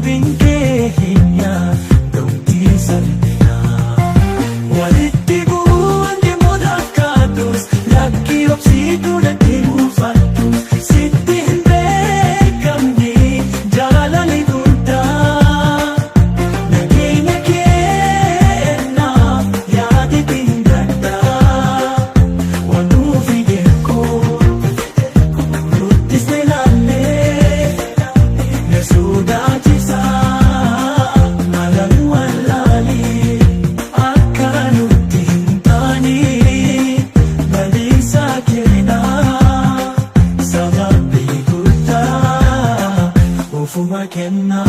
finché niya don't tisan na Waliti buwan di mo dakatos Lagi opsito na di mo fatos Sitin bekam ni jalan itunta Naging again na yadi pinggata Wanu figil ko Rutis nilane Nasuda cisa Fumakin na